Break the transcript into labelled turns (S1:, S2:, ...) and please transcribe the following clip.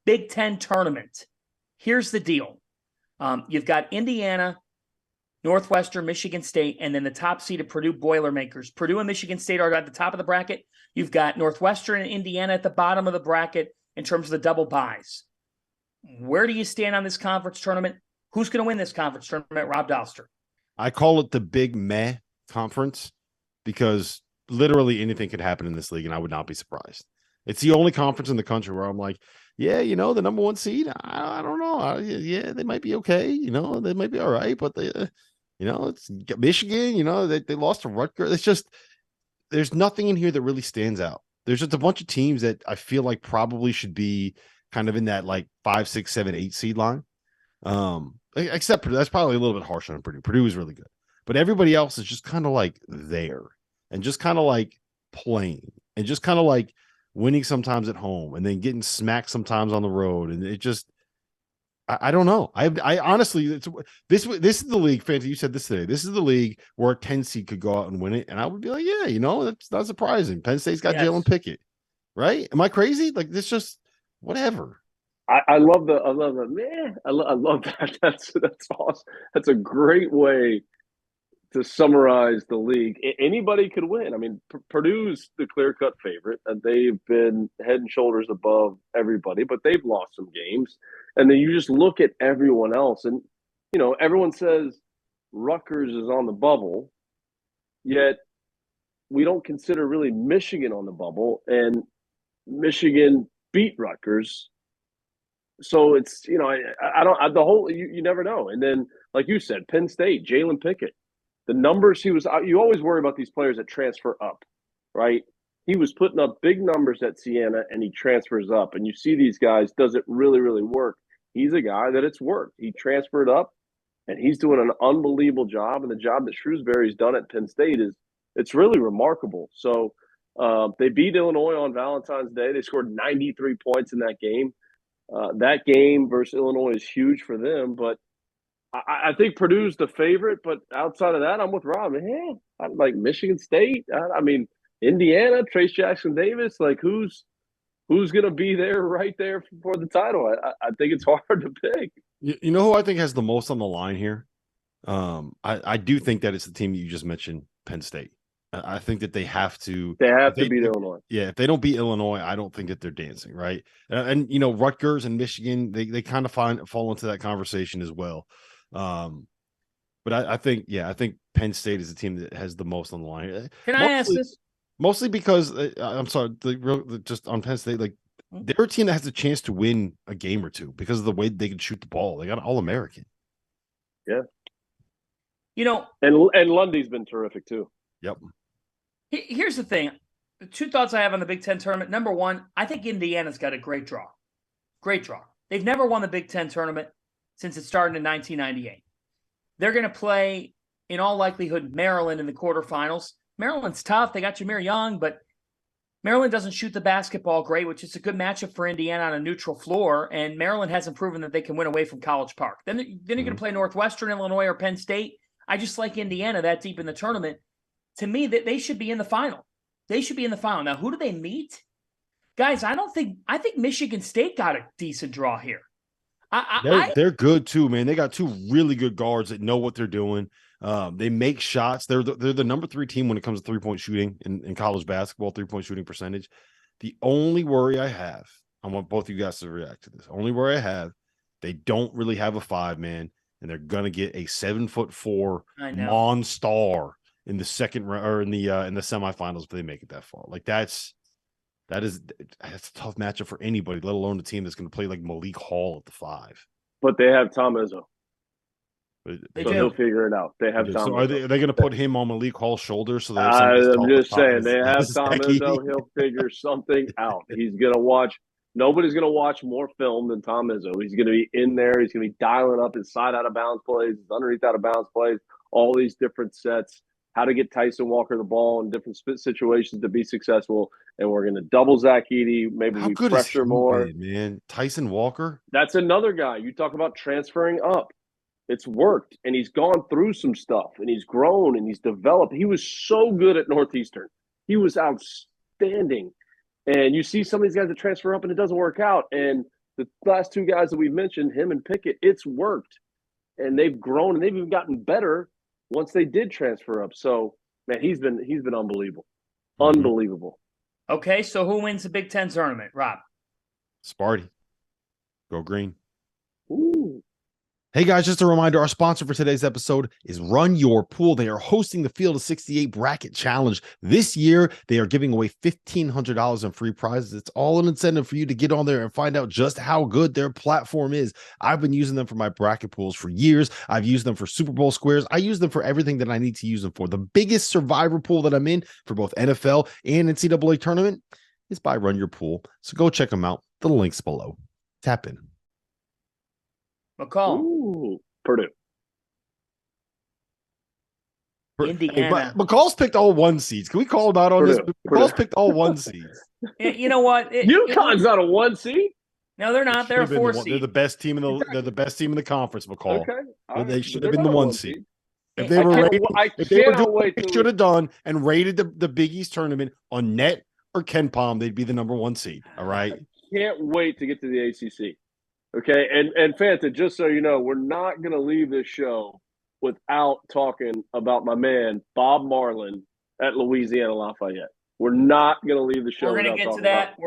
S1: Big Ten tournament. Here's the deal. You've got Indiana, Northwestern, Michigan State, and then the top seeded Purdue Boilermakers. Purdue and Michigan State are at the top of the bracket. You've got Northwestern and Indiana at the bottom of the bracket in terms of the double buys. Where do you stand on this conference tournament? Who's going to win this conference tournament? Rob Dolster.
S2: I call it the Big Meh Conference because literally anything could happen in this league, and I would not be surprised. It's the only conference in the country where I'm like, yeah, the number one seed, I don't know. Yeah, they might be okay. They might be all right, but they, it's Michigan, they lost to Rutgers. It's just, there's nothing in here that really stands out. There's just a bunch of teams that I feel like probably should be kind of in that like 5, 6, 7, 8 seed line. Except Purdue, that's probably a little bit harsh on Purdue. Purdue is really good, but everybody else is just kind of like there and just kind of like playing and just kind of like winning sometimes at home and then getting smacked sometimes on the road. And it just, I don't know. I honestly, this is the league, Fancy. You said this today. This is the league where a 10 seed could go out and win it. And I would be like, yeah, that's not surprising. Penn State's got Jalen Pickett, right? Am I crazy? Like this, just whatever.
S3: I love that. I love that. That's awesome. That's a great way to summarize the league. Anybody could win. I mean, Purdue's the clear-cut favorite, and they've been head and shoulders above everybody, but they've lost some games. And then you just look at everyone else, and everyone says Rutgers is on the bubble, yet we don't consider really Michigan on the bubble, and Michigan beat Rutgers. So it's, you never know. And then, like you said, Penn State, Jalen Pickett, the numbers you always worry about these players that transfer up, right? He was putting up big numbers at Siena and he transfers up. And you see these guys, does it really, really work? He's a guy that it's worked. He transferred up and he's doing an unbelievable job. And the job that Shrewsbury's done at Penn State it's really remarkable. So they beat Illinois on Valentine's Day. They scored 93 points in that game. That game versus Illinois is huge for them, but I think Purdue's the favorite. But outside of that, I'm with Rob. I like Michigan State. I mean, Indiana, Trace Jackson Davis. Like who's going to be there right there for the title? I think it's hard to pick.
S2: You know who I think has the most on the line here? I do think that it's the team you just mentioned, Penn State. I think that they have to.
S3: They have to beat Illinois.
S2: Yeah, if they don't beat Illinois, I don't think that they're dancing, right? And Rutgers and Michigan, they kind of fall into that conversation as well. But I think Penn State is the team that has the most on the line.
S1: Can I ask this?
S2: Mostly because I'm sorry, just on Penn State, like they're a team that has a chance to win a game or two because of the way they can shoot the ball. They got an All-American.
S3: Yeah. And Lundy's been terrific too.
S2: Yep.
S1: Here's the thing. The two thoughts I have on the Big Ten tournament. Number one, I think Indiana's got a great draw. Great draw. They've never won the Big Ten tournament since it started in 1998. They're going to play, in all likelihood, Maryland in the quarterfinals. Maryland's tough. They got Jameer Young, but Maryland doesn't shoot the basketball great, which is a good matchup for Indiana on a neutral floor, and Maryland hasn't proven that they can win away from College Park. Then you're going to play Northwestern, Illinois, or Penn State. I just like Indiana that deep in the tournament. To me, that they should be in the final. They should be in the final. Now, who do they meet? Guys, I think Michigan State got a decent draw here.
S2: They're good too, man. They got two really good guards that know what they're doing. They make shots. They're the number 3 team when it comes to 3-point shooting in college basketball, 3-point shooting percentage. The only worry I have, I want both you guys to react to this. Only worry I have, they don't really have a 5-man, and they're gonna get a 7'4" Monstar in the second round or in the semifinals if they make it that far. Like that's a tough matchup for anybody, let alone a team that's going to play like Malik Hall at the 5.
S3: But they have Tom Izzo.
S1: So
S3: they'll figure it out. They have Tom.
S2: So are they going to put him on Malik Hall's shoulders? So
S3: I'm just saying they have Tom Izzo. He'll figure something out. He's going to watch. Nobody's going to watch more film than Tom Izzo. He's going to be in there. He's going to be dialing up his side out of bounds plays, his underneath out of bounds plays, all these different sets. How to get Tyson Walker the ball in different situations to be successful, and we're going to double Zach Edey. Maybe we pressure more.
S2: Man, Tyson Walker.
S3: That's another guy. You talk about transferring up. It's worked, and he's gone through some stuff, and he's grown, and he's developed. He was so good at Northeastern. He was outstanding. And you see some of these guys that transfer up, and it doesn't work out. And the last two guys that we mentioned, him and Pickett, it's worked. And they've grown and they've even gotten better once they did transfer up. So, man, he's been unbelievable.
S2: Mhm.
S3: Unbelievable.
S1: Okay, so who wins the Big Ten tournament, Rob?
S2: Sparty. Go green.
S3: Ooh.
S2: Hey guys, just a reminder, our sponsor for today's episode is Run Your Pool. They are hosting the Field of 68 Bracket Challenge. This year, they are giving away $1,500 in free prizes. It's all an incentive for you to get on there and find out just how good their platform is. I've been using them for my bracket pools for years. I've used them for Super Bowl squares. I use them for everything that I need to use them for. The biggest survivor pool that I'm in for both NFL and NCAA tournament is by Run Your Pool. So go check them out. The link's below. Tap in.
S1: McCall.
S3: Ooh. Purdue.
S1: Indiana.
S2: Hey, McCall's picked all one seeds. Can we call him out on
S3: Purdue.
S2: this? McCall's picked all one seeds.
S1: You know what?
S3: UConn's not a 1 seed.
S1: No, they're not. They're a
S2: Should've been
S1: 4
S2: the one-
S1: seed.
S2: They're the best team in the. They're the best team in the conference. McCall.
S3: Okay. All right.
S2: They should
S3: They're
S2: have been the
S3: not a
S2: 1
S3: 1
S2: seed. If they
S3: I
S2: were
S3: can't-
S2: rated,
S3: I
S2: if they were
S3: cannot
S2: doing what
S3: wait
S2: they
S3: till-
S2: should have done and rated the Big East tournament on net or Ken Palm, they'd be the number 1 seed. All right.
S3: Can't wait to get to the ACC. Okay, and Fanta, just so you know, we're not going to leave this show without talking about my man Bob Marlin at Louisiana Lafayette. We're not going to leave the show.
S1: We're going to
S3: without
S1: get to
S3: talking about
S1: that.